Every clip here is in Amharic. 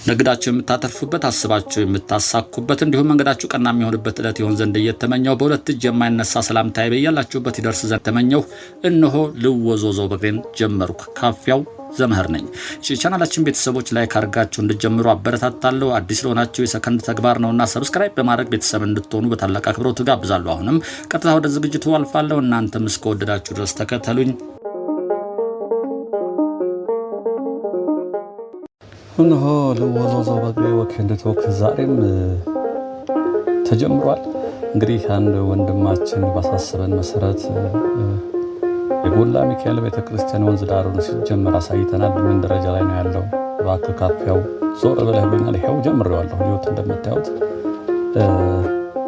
ነግዳችሁ የምታተርፉበት አስባችሁ የምታሳኩበት እንዲሁም መንገዳችሁ ቀና የሚሆንበት ዕለት ይሆን ዘንድ እየተመኘው በሁለት እጅ የማይነሳ ሰላምታዬ በያላችሁበት ይደርስ ዘንድ ተመኘው። እነሆ ልወዞዞ በግሬን ጀመርኩ። ካፊያው ዘመህር ነኝ። ቻናላችን ቤተሰቦች ላይክ አድርጋችሁ እንድትጀምሩ አበረታታለሁ። አዲስ ለሆናችሁ የሰከንድ ተግባር ነውና ሰብስክራይብ በማድረግ ቤተሰብ እንድትሆኑ በታላቅ አክብሮት ጋብዛለሁ። አሁንም ቀጥታ ወደ ዝግጅቱ አልፋለሁ። እናንተም እስከወደዳችሁ ድረስ ተከተሉኝ። እነሆ ልወዞዞ በግሬ ወኬንድ ቶክ ዛሬም ተጀምሯል። እንግዲህ አንድ ወንድማችን ባሳሰበን መሰረት የጎላ ሚካኤል ቤተክርስቲያን ወንዝ ዳሩን ሲጀመር አሳይተናል። ምን ደረጃ ላይ ነው ያለው? እባክህ ካፊያው ዞር ብለህ ብኛል። ይኸው ጀምሬዋለሁ። ህይወት እንደምታዩት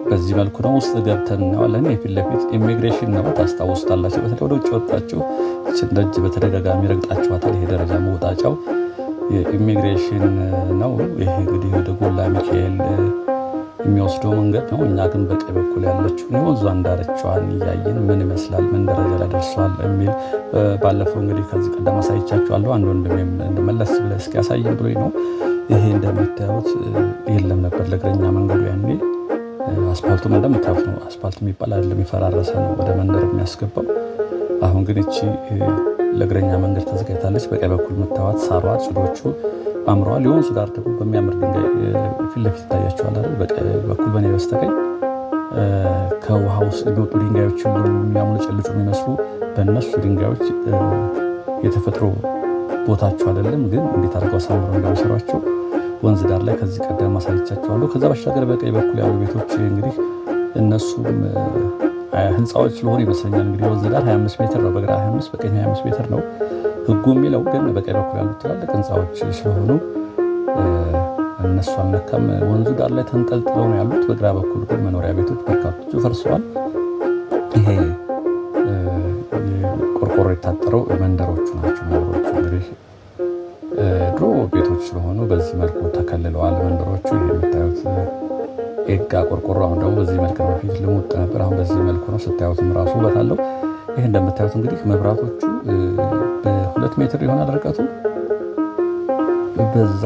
በዚህ መልኩ ነው። ውስጥ ገብተን እናዋለን። የፊት ለፊት ኢሚግሬሽን ነው። ታስታውሱታላችሁ። በተለይ ወደ ውጭ ወጣችሁ እችን ደጅ በተደጋጋሚ ረግጣችኋታል። ይሄ ደረጃ መውጣጫው የኢሚግሬሽን ነው። ይሄ እንግዲህ ወደ ጎላ ሚካኤል የሚወስደው መንገድ ነው። እኛ ግን በቀኝ በኩል ያለችው የወንዟን ዳርቻዋን እያየን ምን ይመስላል፣ ምን ደረጃ ላይ ደርሷል የሚል ባለፈው እንግዲህ ከዚህ ቀደም አሳይቻችኋለሁ። አንድ ወንድሜም እንደመለስ ብለህ እስኪ ያሳየን ብሎኝ ነው። ይሄ እንደምታዩት የለም ነበር ለእግረኛ መንገዱ ያኔ። አስፓልቱም እንደምታዩት ነው። አስፓልት የሚባል አይደለም፣ የፈራረሰ ነው ወደ መንደር የሚያስገባው። አሁን ግን እቺ ለእግረኛ መንገድ ተዘጋጅታለች። በቀኝ በኩል የምታዩት ሳሯ፣ ጽዶቹ አምረዋል። የወንዙ ዳር ደግሞ በሚያምር ድንጋይ ፊት ለፊት ይታያቸዋል አይደል? በቀኝ በኩል በኔ በስተቀኝ ከውሃ ውስጥ የሚወጡ ድንጋዮች ሁሉ የሚያሙለጨልጩ የሚመስሉ በእነሱ ድንጋዮች የተፈጥሮ ቦታቸው አይደለም፣ ግን እንዴት አድርገው አሳምረው እንደሚሰሯቸው ወንዝ ዳር ላይ ከዚህ ቀደም አሳይቻቸዋለሁ። ከዛ ባሻገር በቀኝ በኩል ያሉ ቤቶች እንግዲህ እነሱም ህንፃዎች ስለሆኑ ይመስለኛል እንግዲህ ወንዝ ዳር 25 ሜትር ነው፣ በግራ 25 በቀኝ 25 ሜትር ነው ህጉ የሚለው። ግን በቀኝ በኩል ያሉት ትላልቅ ህንፃዎች ስለሆኑ እነሱ አልነካም። ወንዙ ዳር ላይ ተንጠልጥለው ነው ያሉት። በግራ በኩል ግን መኖሪያ ቤቶች በርካቶቹ ፈርሰዋል። ይሄ ቆርቆሮ የታጠረው መንደሮቹ ናቸው። መንደሮቹ እንግዲህ ድሮ ቤቶች ስለሆኑ በዚህ መልኩ ተከልለዋል መንደሮቹ። ይሄ የምታዩት ኤጋ ቆርቆሮ አሁን ደግሞ በዚህ መልክ ነው። በፊት ልሙጥ ነበር፣ አሁን በዚህ መልኩ ነው። ስታዩትም ራሱ ውበት አለው። ይሄ እንደምታዩት እንግዲህ መብራቶቹ በ2 ሜትር ይሆናል ርቀቱ። በዛ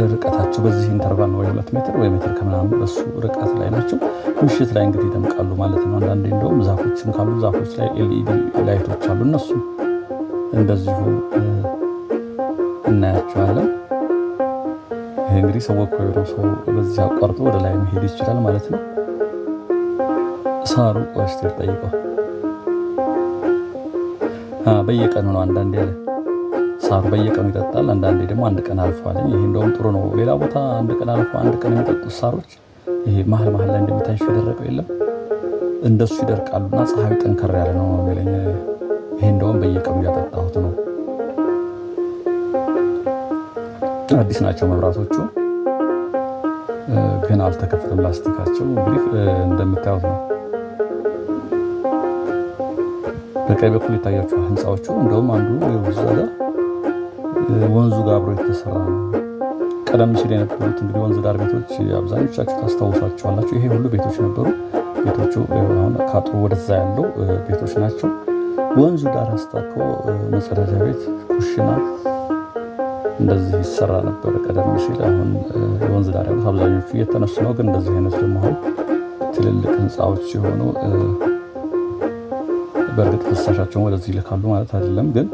ርቀታቸው በዚህ ኢንተርቫል ነው ወይ 2 ሜትር ወይ ሜትር ከምናምን በሱ ርቀት ላይ ናቸው። ምሽት ላይ እንግዲህ ይደምቃሉ ማለት ነው። አንዳንዴ እንደውም ዛፎችም ካሉ ዛፎች ላይ ኤልኢዲ ላይቶች አሉ፣ እነሱ እንደዚሁ እናያቸዋለን። ይሄ እንግዲህ ሰው ወኮ ሰው በዚህ አቋርጦ ወደ ላይ መሄድ ይችላል ማለት ነው። ሳሩ ቆስት ጠይቀው በየቀኑ ነው። አንዳንዴ ሳሩ በየቀኑ ይጠጣል፣ አንዳንዴ ደግሞ አንድ ቀን አልፏል። ይሄ እንደውም ጥሩ ነው። ሌላ ቦታ አንድ ቀን አልፎ አንድ ቀን የሚጠጡት ሳሮች ይሄ መሀል ላይ እንደሚታይሽ የደረቀው የለም እንደሱ ይደርቃሉና ፀሐዩ ጠንከር ያለ ነው የሚለኝ። ይሄ እንደውም በየቀኑ ያጠጣሁት ነው። አዲስ ናቸው መብራቶቹ፣ ግን አልተከፈተም ላስቲካቸው። እንግዲህ እንደምታዩት ነው። በቀኝ በኩል ይታያቸዋል ህንፃዎቹ። እንደውም አንዱ የወዛጋ ወንዙ ጋር አብሮ የተሰራ ነው። ቀደም ሲል የነበሩት እንግዲህ ወንዝ ዳር ቤቶች አብዛኞቻችሁ ታስታውሳቸዋላችሁ። ይሄ ሁሉ ቤቶች ነበሩ። ቤቶቹ አሁን ካጥሩ ወደዛ ያለው ቤቶች ናቸው። ወንዙ ዳር አስታኮ መጸዳጃ ቤት፣ ኩሽና እንደዚህ ይሰራ ነበር ቀደም ሲል። አሁን የወንዝ ዳር ያሉት አብዛኞቹ እየተነሱ ነው። ግን እንደዚህ አይነት ደግሞ አሁን ትልልቅ ህንፃዎች ሲሆኑ በእርግጥ ፍሳሻቸውን ወደዚህ ይልካሉ ማለት አይደለም፣ ግን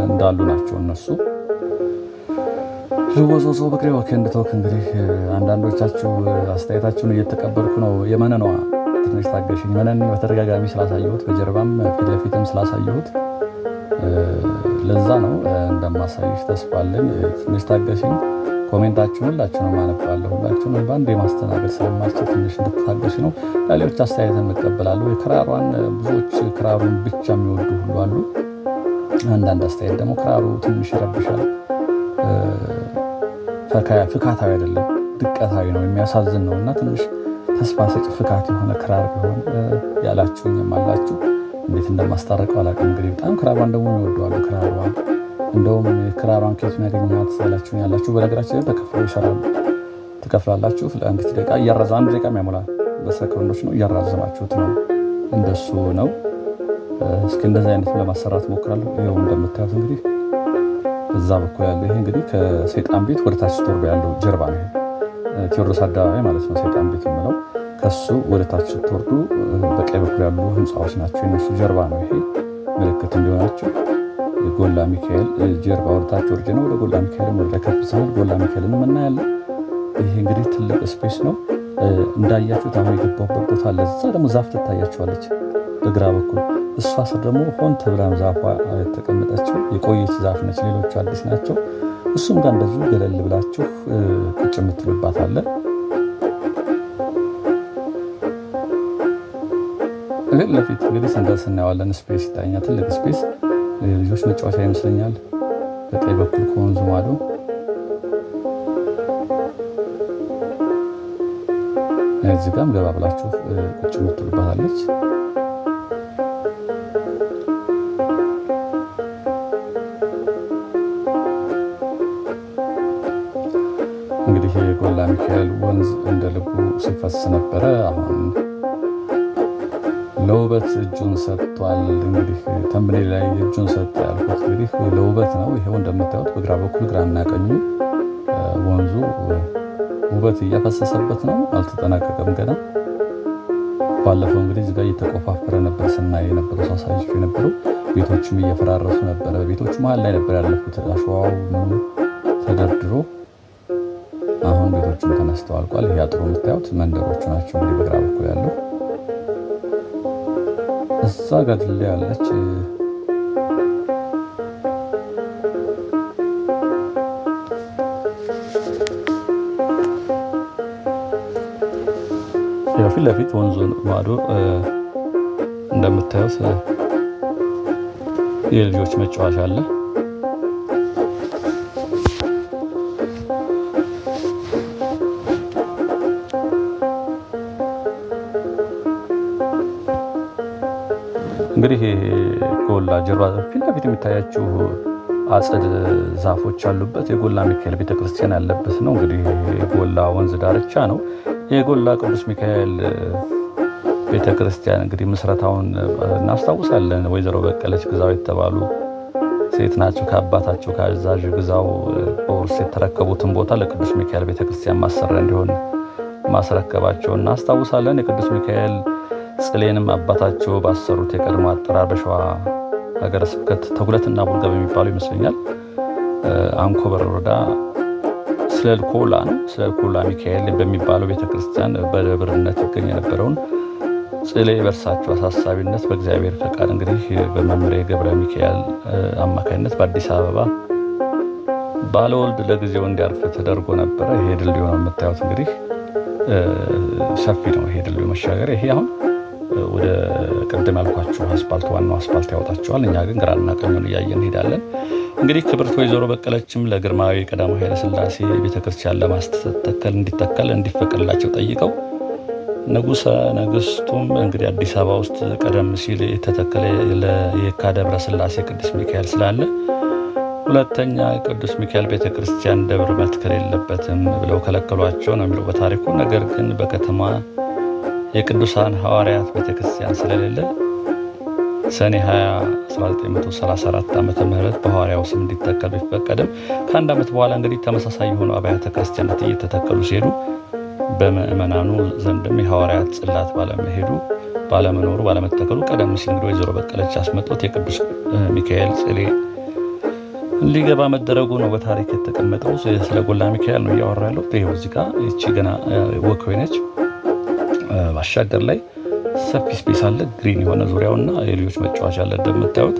እንዳሉ ናቸው እነሱ። ልወዞዞ በግሬ ወኬንድ ቶክ እንግዲህ አንዳንዶቻችሁ አስተያየታችሁን እየተቀበልኩ ነው። የመነኗ ትንሽ ታገሽኝ። መነን በተደጋጋሚ ስላሳየሁት በጀርባም ፊት ለፊትም ስላሳየሁት ለዛ ነው እንደማሳይሽ ተስፋ አለኝ። ትንሽ ታገሽኝ። ኮሜንታችሁን ሁላችሁንም አነባለሁ። ሁላችሁንም በአንዴ ማስተናገድ ስለማልችል ትንሽ እንድትታገሽ ነው። ሌሎች አስተያየትን እቀበላለሁ። የክራሯን ብዙዎች ክራሩን ብቻ የሚወዱ ሁሉ አሉ። አንዳንድ አስተያየት ደግሞ ክራሩ ትንሽ ይረብሻል፣ ፍካታዊ አይደለም፣ ድቀታዊ ነው፣ የሚያሳዝን ነው እና ትንሽ ተስፋ ሰጭ ፍካት የሆነ ክራር ቢሆን ያላችሁኝም አላችሁ። እንዴት እንደማስታረቀው አላውቅም። እንግዲህ በጣም ክራሯን ደግሞ ይወደዋሉ። ክራሯን እንደውም ክራሯን ከየት ነው ያገኘኋት ያላችሁ በነገራችን ላይ ተከፍሎ ይሰራሉ። ትከፍላላችሁ። ለአንዲት ደቂቃ እያራዘ 1 ደቂቃ ያሞላል። በሰከንዶች ነው እያራዘማችሁት ነው። እንደሱ ነው። እስኪ እንደዚህ አይነት ለማሰራት ሞክራለሁ። ይኸው እንደምታዩት እንግዲህ እዛ በኩል ያለው ይሄ እንግዲህ ከሰይጣን ቤት ወደ ታች ስትወርዱ ያለው ጀርባ ነው። ቴዎድሮስ አደባባይ ማለት ነው ሰይጣን ቤት የምለው። ከሱ ወደ ታች ስትወርዱ በቀኝ በኩል ያሉ ህንፃዎች ናቸው፣ የነሱ ጀርባ ነው። ይሄ ምልክት እንዲሆናቸው የጎላ ሚካኤል ጀርባ ወደ ታች ወርጅ ነው። ወደ ጎላ ሚካኤልም ወደ ከፍ ስንል ጎላ ሚካኤልን እናያለን። ይሄ እንግዲህ ትልቅ ስፔስ ነው። እንዳያችሁት አሁን የገባሁበት ቦታ አለ። እዛ ደግሞ ዛፍ ትታያቸዋለች በግራ በኩል። እሷ ስር ደግሞ ሆን ተብላም ዛፏ የተቀመጠችው የቆየች ዛፍ ነች። ሌሎቹ አዲስ ናቸው። እሱም ጋር እንደዚሁ ገለል ብላችሁ ቁጭ የምትሉባት አለ። ፊት ለፊት እንግዲህ ስንደርስ እናየዋለን። ስፔስ ይታየኛል። ትልቅ ስፔስ ልጆች መጫወቻ ይመስለኛል። በቀኝ በኩል ከወንዙ ማዶ እዚህ ጋርም ገባ ብላችሁ ቁጭ የምትሉባታለች። እንግዲህ የጎላ ሚካኤል ወንዝ እንደ ልቡ ሲፈስ ነበረ። አሁን ለውበት እጁን ሰጥቷል። እንግዲህ ተምኔ ላይ እጁን ሰጥ ያልኩት እንግዲህ ለውበት ነው። ይሄው እንደምታዩት በግራ በኩል ግራና ቀኙ ወንዙ ውበት እያፈሰሰበት ነው። አልተጠናቀቀም ገና። ባለፈው እንግዲህ እዚህ ጋር እየተቆፋፈረ ነበር ስናይ የነበረው ሳሳያችሁ የነበረው። ቤቶችም እየፈራረሱ ነበረ። ቤቶቹ መሀል ላይ ነበር ያለፉት አሸዋው ምኑ ተደርድሮ። አሁን ቤቶቹም ተነስተው አልቋል። ይሄ አጥሩ የምታዩት መንደሮቹ ናቸው እንግዲህ በግራ በኩል ያለው። እዛ ጋር ድልድይ ያለች ፊት ለፊት ወንዙን ማዶ እንደምታዩት የልጆች መጫወቻ አለ። እንግዲህ ጎላ ጀርባ ፊት ለፊት የሚታያችሁ አጸድ ዛፎች ያሉበት የጎላ ሚካኤል ቤተክርስቲያን ያለበት ነው። እንግዲህ የጎላ ወንዝ ዳርቻ ነው። የጎላ ቅዱስ ሚካኤል ቤተክርስቲያን እንግዲህ ምስረታውን እናስታውሳለን። ወይዘሮ በቀለች ግዛው የተባሉ ሴት ናቸው። ከአባታቸው ከአዛዥ ግዛው በውርስ የተረከቡትን ቦታ ለቅዱስ ሚካኤል ቤተክርስቲያን ማሰሪያ እንዲሆን ማስረከባቸው እናስታውሳለን። የቅዱስ ሚካኤል ጽሌንም አባታቸው ባሰሩት የቀድሞ አጠራር በሸዋ ሀገረ ስብከት ተጉለትና ቡልጋ በሚባሉ ይመስለኛል አንኮበር ወረዳ ስለልኮላ ሚካኤል በሚባለው ቤተክርስቲያን በደብርነት ይገኝ የነበረውን ጽሌ በእርሳቸው አሳሳቢነት በእግዚአብሔር ፈቃድ እንግዲህ በመምሬ ገብረ ሚካኤል አማካኝነት በአዲስ አበባ ባለወልድ ለጊዜው እንዲያርፍ ተደርጎ ነበረ። ይሄ ድልድዩ ነው የምታዩት። እንግዲህ ሰፊ ነው ይሄ ድልድዩ መሻገር። ይሄ አሁን ወደ ቅድም ያልኳችሁ አስፓልት ዋናው አስፓልት ያወጣቸዋል። እኛ ግን ግራና ቀኙን እያየን እንሄዳለን። እንግዲህ ክብርት ወይዘሮ በቀለችም ለግርማዊ ቀዳማዊ ኃይለ ሥላሴ ቤተክርስቲያን ለማስተካከል እንዲፈቀድላቸው ጠይቀው ንጉሠ ነገሥቱም እንግዲህ አዲስ አበባ ውስጥ ቀደም ሲል የተተከለ የካ ደብረ ሥላሴ ቅዱስ ሚካኤል ስላለ ሁለተኛ ቅዱስ ሚካኤል ቤተክርስቲያን ደብር መትከል የለበትም ብለው ከለከሏቸው ነው የሚለው በታሪኩ። ነገር ግን በከተማ የቅዱሳን ሐዋርያት ቤተክርስቲያን ስለሌለ ሰኔ 20 1934 ዓመተ ምህረት በሐዋርያው ስም እንዲተከል ቢፈቀድም ከአንድ ዓመት በኋላ እንግዲህ ተመሳሳይ የሆኑ አብያተ ክርስቲያናት እየተተከሉ ሲሄዱ በምእመናኑ ዘንድም የሐዋርያት ጽላት ባለመኖሩ ባለመተከሉ ቀደም ሲል እንግዲህ ወይዘሮ በቀለች ያስመጡት የቅዱስ ሚካኤል ጽሌ እንዲገባ መደረጉ ነው በታሪክ የተቀመጠው። ስለ ጎላ ሚካኤል ነው እያወራ ያለው። ይኸው እዚህ ጋር ይቺ ገና ወክዌ ነች። ባሻገር ላይ ሰፊ ስፔስ አለ፣ ግሪን የሆነ ዙሪያውና የልጆች መጫወቻ አለ እንደምታዩት።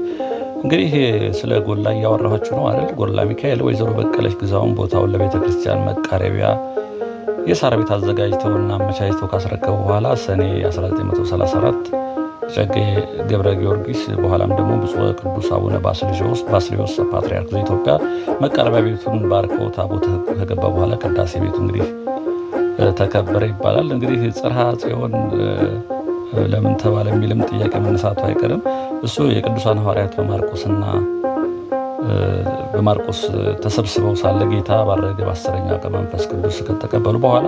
እንግዲህ ስለ ጎላ እያወራኋችሁ ነው አይደል? ጎላ ሚካኤል ወይዘሮ በቀለች ግዛውን ቦታውን ለቤተ ክርስቲያን መቃረቢያ የሳር ቤት አዘጋጅተውና አመቻችተው ካስረከቡ በኋላ ሰኔ 1934 ጨጌ ገብረ ጊዮርጊስ በኋላም ደግሞ ብፁዕ ቅዱስ አቡነ ባስልዮስ ፓትርያርክ ዘኢትዮጵያ መቃረቢያ ቤቱን ባርከው ታቦት ከገባ በኋላ ቅዳሴ ቤቱ እንግዲህ ተከበረ ይባላል። እንግዲህ ጽርሐ ጽዮን ለምን ተባለ የሚልም ጥያቄ መነሳቱ አይቀርም። እሱ የቅዱሳን ሐዋርያት በማርቆስ ተሰብስበው ሳለ ጌታ ባረገ በ10ኛው ቀን መንፈስ ቅዱስ ከተቀበሉ በኋላ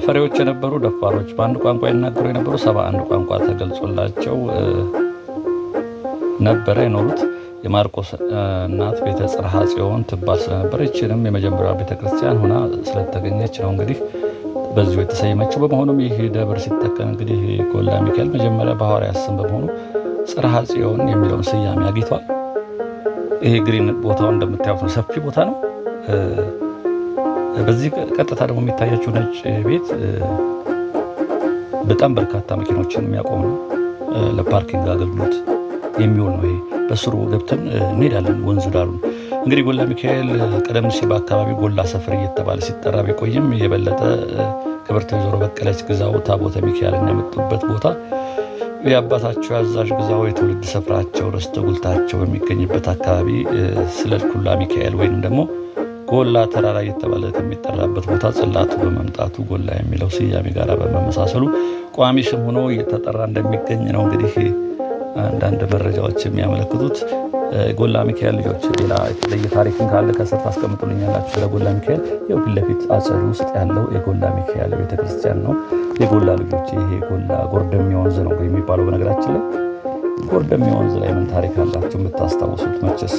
ፈሪዎች የነበሩ ደፋሮች በአንድ ቋንቋ ይናገሩ የነበሩ 71 ቋንቋ ተገልጾላቸው ነበረ የኖሩት። የማርቆስ እናት ቤተ ጽርሐ ጽዮን ትባል ስለነበር ይችንም የመጀመሪያዋ ቤተክርስቲያን ሆና ስለተገኘች ነው እንግዲህ በዚሁ የተሰየመችው። በመሆኑም ይህ ደብር ሲተከል እንግዲህ ጎላ ሚካኤል መጀመሪያ በሐዋርያት ስም በመሆኑ ጽርሐ ጽዮን የሚለውን ስያሜ አግኝቷል። ይሄ ግሪን ቦታው እንደምታዩት ነው፣ ሰፊ ቦታ ነው። በዚህ ቀጥታ ደግሞ የሚታያቸው ነጭ ቤት በጣም በርካታ መኪኖችን የሚያቆም ነው፣ ለፓርኪንግ አገልግሎት የሚውል ነው። ይሄ በስሩ ገብተን እንሄዳለን። ወንዙ ዳሩ እንግዲህ ጎላ ሚካኤል ቀደም ሲል በአካባቢ ጎላ ሰፈር እየተባለ ሲጠራ ቢቆይም የበለጠ ክብርት ወይዘሮ በቀለች ግዛው ታቦተ ሚካኤልን ያመጡበት ቦታ የአባታቸው አዛዥ ግዛው የትውልድ ስፍራቸው ርስተ ጉልታቸው የሚገኝበት አካባቢ ስለ ኩላ ሚካኤል ወይም ደግሞ ጎላ ተራራ እየተባለ ከሚጠራበት ቦታ ጽላቱ በመምጣቱ ጎላ የሚለው ስያሜ ጋር በመመሳሰሉ ቋሚ ስም ሆኖ እየተጠራ እንደሚገኝ ነው እንግዲህ አንዳንድ መረጃዎች የሚያመለክቱት። ጎላ ሚካኤል ልጆች ሌላ የተለየ ታሪክን ካለ ከስር ታስቀምጡልኛላችሁ። ስለ ጎላ ሚካኤል ይኸው ፊት ለፊት አጸዱ ውስጥ ያለው የጎላ ሚካኤል ቤተክርስቲያን ነው። የጎላ ልጆች ይሄ ጎላ ጎርደሜ ወንዝ ነው የሚባለው። በነገራችን ላይ ጎርደሜ ወንዝ ላይ ምን ታሪክ አላችሁ የምታስታውሱት? መቼስ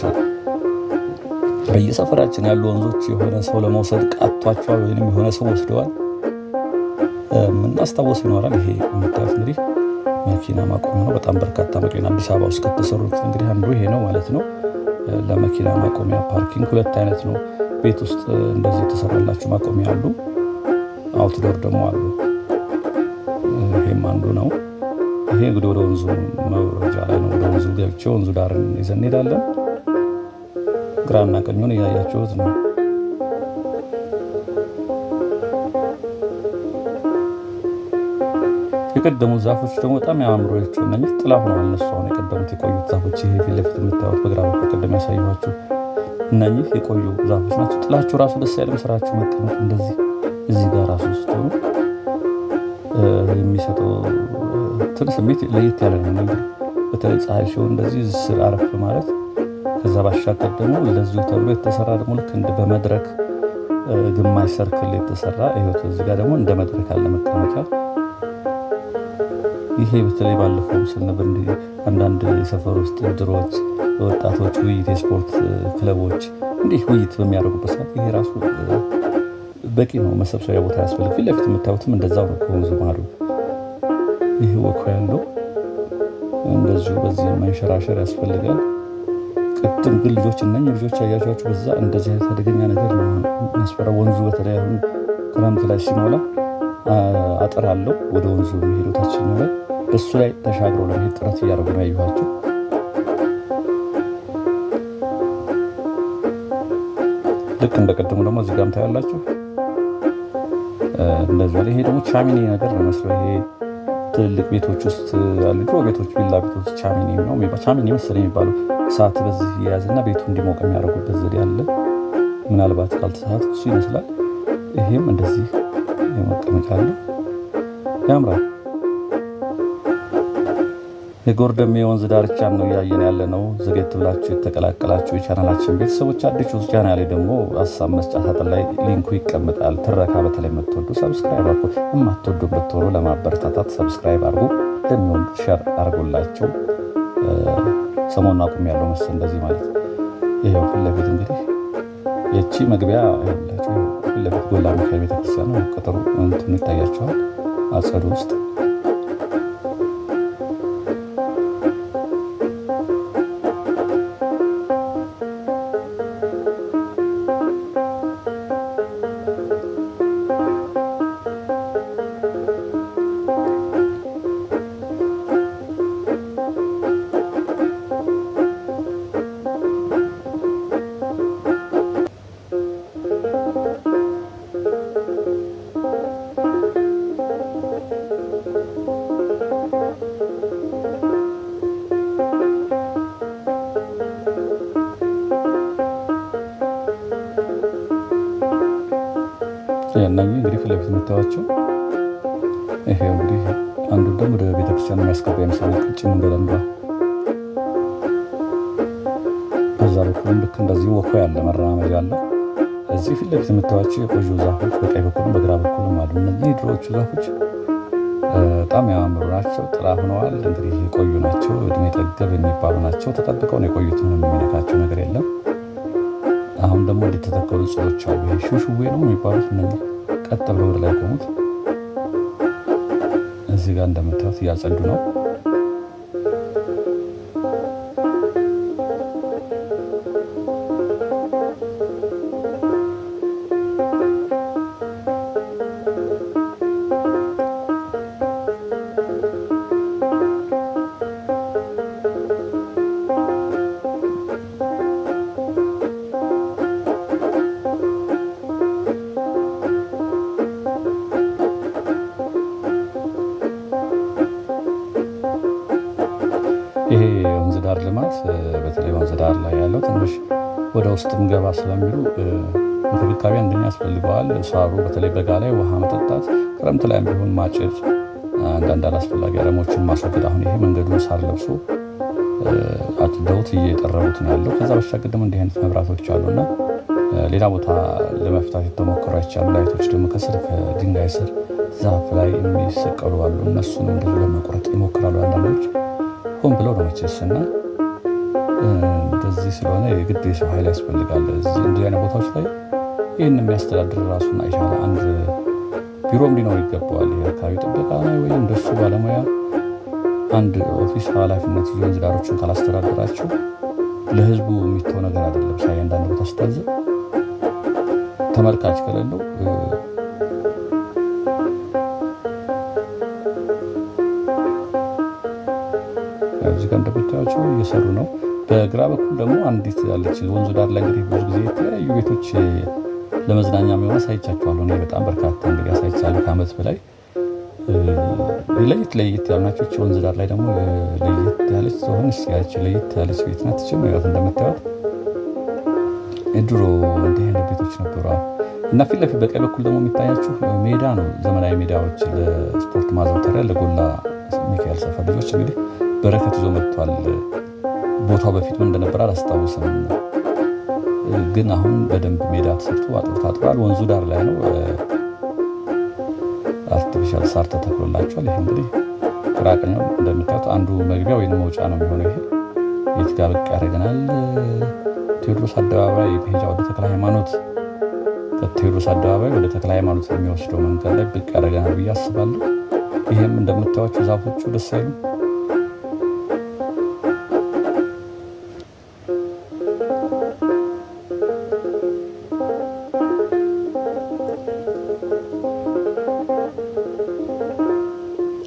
በየሰፈራችን ያሉ ወንዞች የሆነ ሰው ለመውሰድ ቃቷቸዋል ወይም የሆነ ሰው ወስደዋል የምናስታውስ ይኖራል። ይሄ የምታዩት እንግዲህ መኪና ማቆሚያ ነው። በጣም በርካታ መኪና አዲስ አበባ ውስጥ ከተሰሩት እንግዲህ አንዱ ይሄ ነው ማለት ነው። ለመኪና ማቆሚያ ፓርኪንግ ሁለት አይነት ነው። ቤት ውስጥ እንደዚህ የተሰራላችሁ ማቆሚያ አሉ፣ አውትዶር ደግሞ አሉ። ይሄም አንዱ ነው። ይሄ እንግዲህ ወደ ወንዙ መውረጃ ላይ ነው። ወደ ወንዙ ገብቼ ወንዙ ዳርን ይዘን እንሄዳለን። ግራና ቀኙን እያያችሁት ነው። የቀደሙት ዛፎች ደግሞ በጣም ያማምሮቹ እነኚህ ጥላ ሆነዋል። እነሱ አሁን የቀደሙት የቆዩት ዛፎች ይሄ ፊት ለፊት የምታዩት በግራ በኩል ቀደም ያሳየኋችሁ እነኚህ የቆዩ ዛፎች ናቸው። ጥላችሁ ራሱ ደስ ያለም ስራችሁ መቀመጥ እንደዚህ እዚህ ጋር ራሱ ስትሆኑ የሚሰጠው ትንሽ ስሜት ለየት ያለ ነው። እንግዲህ በተለይ ፀሐይ ሲሆን እንደዚህ ስር አረፍ ማለት ከዛ ባሻገር ደግሞ እንደዚሁ ተብሎ የተሰራ ደግሞ ልክ እንደ በመድረክ ግማሽ ሰርክል የተሰራ ይኸው እዚህ ጋር ደግሞ እንደ መድረክ አለ መቀመጫ። ይሄ በተለይ ባለፈው ስንብር እንዲህ አንዳንድ የሰፈር ውስጥ ድሮች ወጣቶች ውይይት የስፖርት ክለቦች እንዲህ ውይይት በሚያደርጉበት ሰዓት ይሄ ራሱ በቂ ነው። መሰብሰቢያ ቦታ ያስፈልግ። ፊት ለፊት የምታዩትም እንደዛው ነው። ከወንዙ ማዶ ይሄ ወኮ ያለው እንደዚሁ በዚህ መንሸራሸር ያስፈልጋል። ቅድም ግን ልጆች ልጆች አያጇቸው በዛ እንደዚህ አይነት አደገኛ ነገር ነው የሚያስፈራው። ወንዙ በተለይ አሁን ክረምት ላይ ሲሞላ አጥር አለው ወደ ወንዙ የሚሄደው ታችኛው ላይ በሱ ላይ ተሻግረው ለመሄድ ጥረት እያደረጉ ነው ያዩኋቸው። ልክ እንደቀደሙ ደግሞ እዚህ ጋርም ታያላችሁ እንደዚህ። ይሄ ደግሞ ቻሚኒ ነገር ነው መስሎ ይሄ ትልልቅ ቤቶች ውስጥ ያሉ ድሮ ቤቶች ቪላ ቤቶች ቻሚኒ ነው ቻሚኒ መሰለኝ የሚባለው እሳት በዚህ የያዝና ቤቱ እንዲሞቅ የሚያደርጉበት ዘዴ አለ። ምናልባት ካልተሳሳት እሱ ይመስላል። ይሄም እንደዚህ የመቀመጫ አለ። ያምራል። የጎርደሜ ወንዝ ዳርቻን ነው እያየን ያለ ነው። ዘጌት ብላችሁ የተቀላቀላችሁ የቻናላችን ቤተሰቦች አዲሱ ቻናል ላይ ደግሞ ሀሳብ መስጫ ሳጥን ላይ ሊንኩ ይቀመጣል። ትረካ በተለይ የምትወዱ ሰብስክራይብ አድርጉ፣ የማትወዱ ብትሆኑ ለማበረታታት ሰብስክራይብ አድርጉ፣ ለሚወዱ ሼር አድርጉላቸው። ሰሞኑን አቁም ያለው መሰል እንደዚህ ማለት ይሄው ፊት ለፊት እንግዲህ የቺ መግቢያ ያላችሁ ፊት ለፊት ጎላ ሚካኤል ቤተክርስቲያን ነው። ቅጥሩ እንትን ይታያችኋል አጸዱ ውስጥ እነኚህ እንግዲህ ፊት ለፊት የምታዩዋቸው ይሄ እንግዲህ አንዱ ደግሞ ወደ ቤተክርስቲያን የሚያስገባ ይመስላል። ቅጭም እንደለምዷ በዛ በኩልም ልክ እንደዚህ ወኮ ያለ መራመጃ አለ። እዚህ ፊት ለፊት የምታዩዋቸው የቆዩ ዛፎች በቀኝ በኩልም በግራ በኩልም አሉ። እነዚህ ድሮዎቹ ዛፎች በጣም ያማምሩ ናቸው። ጥላ ሆነዋል። እንግዲህ የቆዩ ናቸው። እድሜ ጠገብ የሚባሉ ናቸው። ተጠብቀው ነው የቆዩት። ምንም የሚነካቸው ነገር የለም። አሁን ደግሞ እንደተተከሉ ጽዶች አሉ። ይሄ ሹሹዌ ነው የሚባሉት። እነዚህ ቀጥ ብለው ወደ ላይ ቆሙት። እዚህ ጋር እንደምታዩት እያጸዱ ነው። ይሄ የወንዝ ዳር ልማት በተለይ ወንዝ ዳር ላይ ያለው ትንሽ ወደ ውስጥም ገባ ስለሚሉ እንክብካቤ አንደኛ ያስፈልገዋል። ሳሩ በተለይ በጋ ላይ ውሃ መጠጣት፣ ክረምት ላይም ቢሆን ማጨድ፣ አንዳንድ አላስፈላጊ አረሞችን ማስወገድ። አሁን ይሄ መንገዱን ሳር ለብሶ አጭደውት እየጠረቡት ነው ያለው። ከዛ በሻገር ደግሞ እንዲህ አይነት መብራቶች አሉና ሌላ ቦታ ለመፍታት የተሞከሩ አይቻሉ። ላይቶች ደግሞ ከስር ከድንጋይ ስር ዛፍ ላይ የሚሰቀሉ አሉ። እነሱንም እንደዚሁ ለመቁረጥ ይሞክራሉ አንዳንዶች ሆን ብለው ነው መቼስ። እና እንደዚህ ስለሆነ የግድ የሰው ኃይል ያስፈልጋል። እንደዚህ አይነት ቦታዎች ላይ ይህን የሚያስተዳድር ራሱን የቻለ አንድ ቢሮም ሊኖር ይገባዋል። የአካባቢ ጥበቃ ላይ ወይም እንደሱ ባለሙያ አንድ ኦፊስ ኃላፊነት ይዞ ወንዝ ዳሮችን ካላስተዳደራቸው ለህዝቡ የሚተው ነገር አይደለም። ሳይ አንዳንድ ቦታ ስታዘብ ተመልካች ከሌለው እዚህ ጋር እንደምታዩቸው እየሰሩ ነው። በግራ በኩል ደግሞ አንዲት ያለች ወንዙ ዳር ላይ እንግዲህ ብዙ ጊዜ የተለያዩ ቤቶች ለመዝናኛ የሚሆን አሳይቻችኋለሁ። እኔ በጣም በርካታ እንግዲህ አሳይቻለሁ ከዓመት በላይ ለየት ያሉ ናቸው። ወንዝ ዳር ላይ ደግሞ ለየት ያለች ሲሆን ያች ለየት ያለች ቤት ናት። ያት እንደምታዩት ድሮ እንዲህ አይነት ቤቶች ነበሩ እና ፊት ለፊት በቀኝ በኩል ደግሞ የሚታያችሁ ሜዳ ነው። ዘመናዊ ሜዳዎች ለስፖርት ማዘውተሪያ ለጎላ ሚካኤል ሰፈር ልጆች እንግዲህ በረከት ይዞ መጥቷል። ቦታው በፊት ምን እንደነበረ አላስታውስም፣ ግን አሁን በደንብ ሜዳ ተሰርቶ አጥር ታጥሯል። ወንዙ ዳር ላይ ነው። አርቲፊሻል ሳር ተተክሎላቸዋል። ይሄ እንግዲህ ቅራቅኛው እንደምታዩት አንዱ መግቢያ ወይም መውጫ ነው የሚሆነው። ይሄ የት ጋር ብቅ ያደርገናል? ቴዎድሮስ አደባባይ መሄጃ ወደ ተክለ ሃይማኖት፣ ከቴዎድሮስ አደባባይ ወደ ተክለ ሃይማኖት የሚወስደው መንገድ ላይ ብቅ ያደርገናል ብዬ አስባለሁ። ይሄም እንደምታዩቸው ዛፎቹ ደስ አይሉም?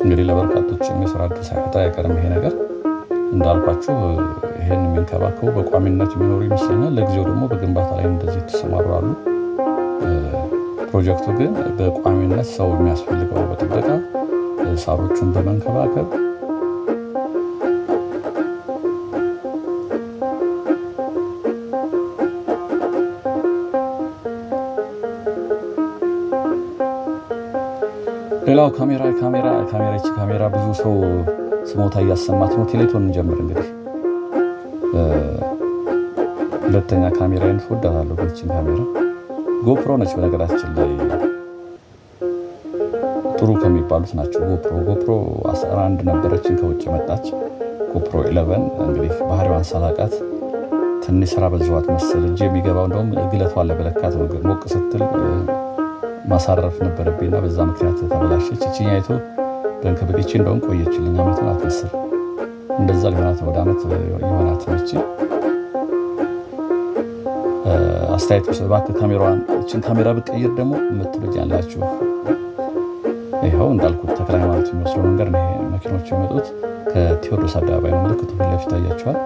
እንግዲህ ለበርካቶች የስራ ዕድል ሳይፈጥር አይቀርም ይሄ ነገር። እንዳልኳችሁ ይሄን የሚንከባከቡ በቋሚነት የሚኖሩ ይመስለኛል። ለጊዜው ደግሞ በግንባታ ላይ እንደዚህ የተሰማሩ አሉ። ፕሮጀክቱ ግን በቋሚነት ሰው የሚያስፈልገው በጥበቃ ሳሮቹን በመንከባከብ ሌላው ካሜራ ብዙ ሰው ስሞታ እያሰማት ነው። ቴሌቶን እንጀምር እንግዲህ። ሁለተኛ ካሜራዬን እወዳታለሁ። ይህችን ካሜራ ጎፕሮ ነች። በነገራችን ላይ ጥሩ ከሚባሉት ናቸው። ጎፕሮ 11 ነበረችን ከውጭ መጣች። ጎፕሮ 11 እንግዲህ ባህሪዋን ሳላቃት ትንሽ ስራ በዛዋት መሰል እጄ የሚገባው እንደውም ግለቷ ለበለካት ነው። ሞቅ ስትል ማሳረፍ ነበረብኝና በዛ ምክንያት ተበላሸች። እቺኛይቱ በእንክብካቤ እንደውም ቆየችልኝ። አመቱን አትመስል እንደዛ ሊሆናት ወደ አመት የሆናት ነች። አስተያየት እባክህ ካሜራዋን እችን ካሜራ ብትቀይር ደግሞ የምትሉኝ ያላችሁ ይኸው እንዳልኩት ተክለ ሃይማኖት የሚወስደው መንገድ ነው። መኪኖች የሚመጡት ከቴዎድሮስ አደባባይ ነው። ምልክቱ ፊት ለፊት ታያችኋል።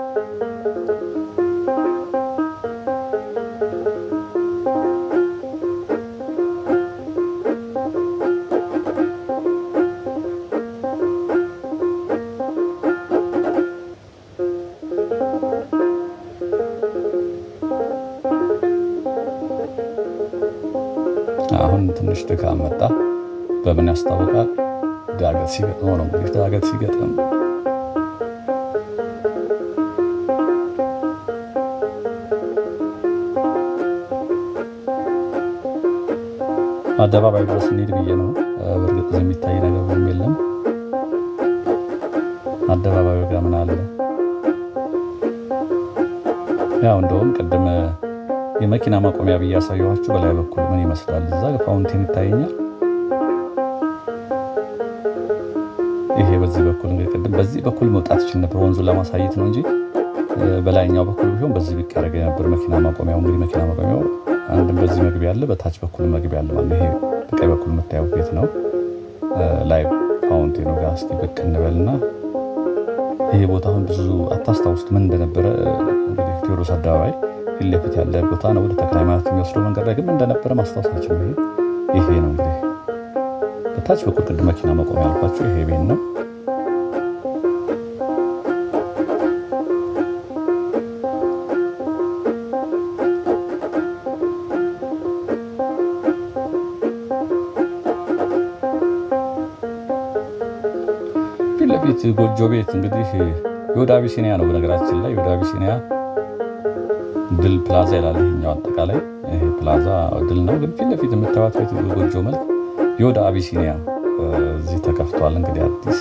አሁን ትንሽ ድካም መጣ። በምን ያስታውቃል? ዳገት ሲገጥመው ነው። እንግዲህ ዳገት ሲገጥም አደባባይ ድረስ እንሂድ ብዬ ነው። በእርግጥ የሚታይ ነገር ምንም የለም። አደባባዩ ጋር ምን አለ? ያው እንደውም ቅድም የመኪና ማቆሚያ ብዬ ያሳየኋችሁ በላይ በኩል ምን ይመስላል? እዛ ፋውንቴን ይታየኛል። ይሄ በዚህ በኩል እንግዲህ ቅድም በዚህ በኩል መውጣት ይችል ነበር፣ ወንዙን ለማሳየት ነው እንጂ በላይኛው በኩል ቢሆን በዚህ ብቅ ያደረገ ነበር መኪና ማቆሚያው። እንግዲህ መኪና ማቆሚያው አንድም በዚህ መግቢያ አለ፣ በታች በኩል መግቢያ አለ ማለት ነው። ይሄ በቀኝ በኩል የምታየው ቤት ነው። ላይ ፋውንቴኑ ጋር እስኪ ብቅ እንበልና ይሄ ቦታ አሁን ብዙ አታስታውሱት ምን እንደነበረ። እንግዲህ ቴዎድሮስ አደባባይ ፊት ለፊት ያለ ቦታ ነው። ወደ ተክለ ሃይማኖት የሚወስደው መንገድ ላይ ግን እንደነበረ ማስታወሳችን ነው። ይሄ ነው እንግዲህ በታች በኩል ቅድም መኪና ማቆሚያ ያልኳችሁ ይሄ ቤት ነው። ፊት ለፊት ጎጆ ቤት እንግዲህ የወደ አቢሲኒያ ነው። በነገራችን ላይ የወደ አቢሲኒያ ድል ፕላዛ ይላል ይሄኛው። አጠቃላይ ይሄ ፕላዛ ድል ነው፣ ግን ፊት ለፊት የምታዩት ቤት ጎጆ መልክ የወደ አቢሲኒያ እዚህ ተከፍቷል። እንግዲህ አዲስ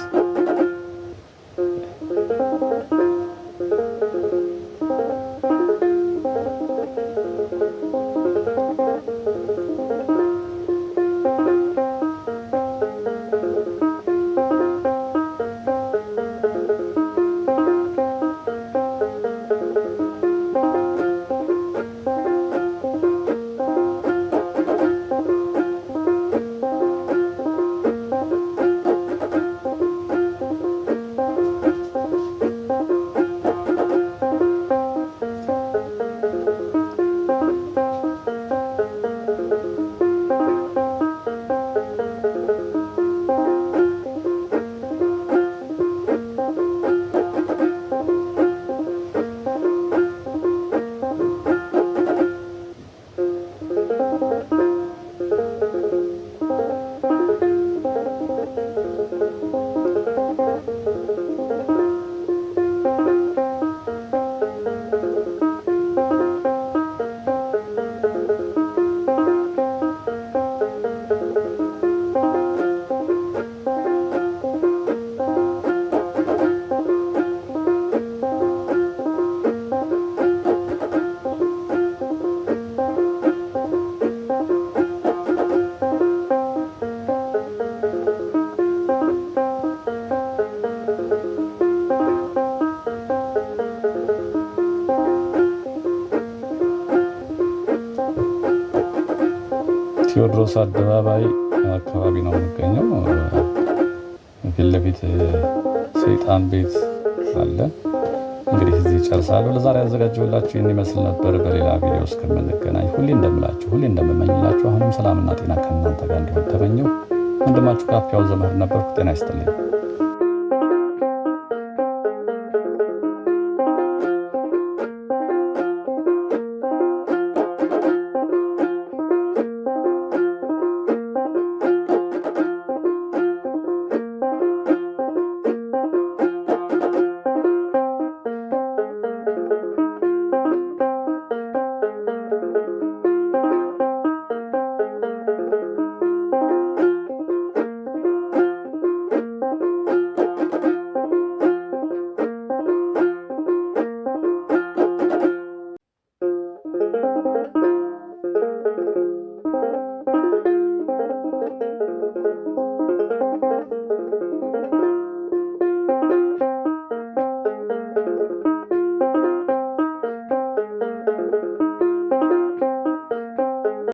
ቴዎድሮስ አደባባይ አካባቢ ነው የሚገኘው። ፊት ለፊት ሰይጣን ቤት አለ። እንግዲህ እዚህ ጨርሳለሁ። ለዛሬ ያዘጋጀሁላችሁ ይህን ይመስል ነበር። በሌላ ቪዲዮ እስከምንገናኝ ሁሌ እንደምላችሁ ሁሌ እንደምመኝላችሁ አሁንም ሰላምና ጤና ከእናንተ ጋር እንዲሆን ተመኘው። ወንድማችሁ ካፒያው ዘመድ ነበርኩ። ጤና ይስጥልኝ።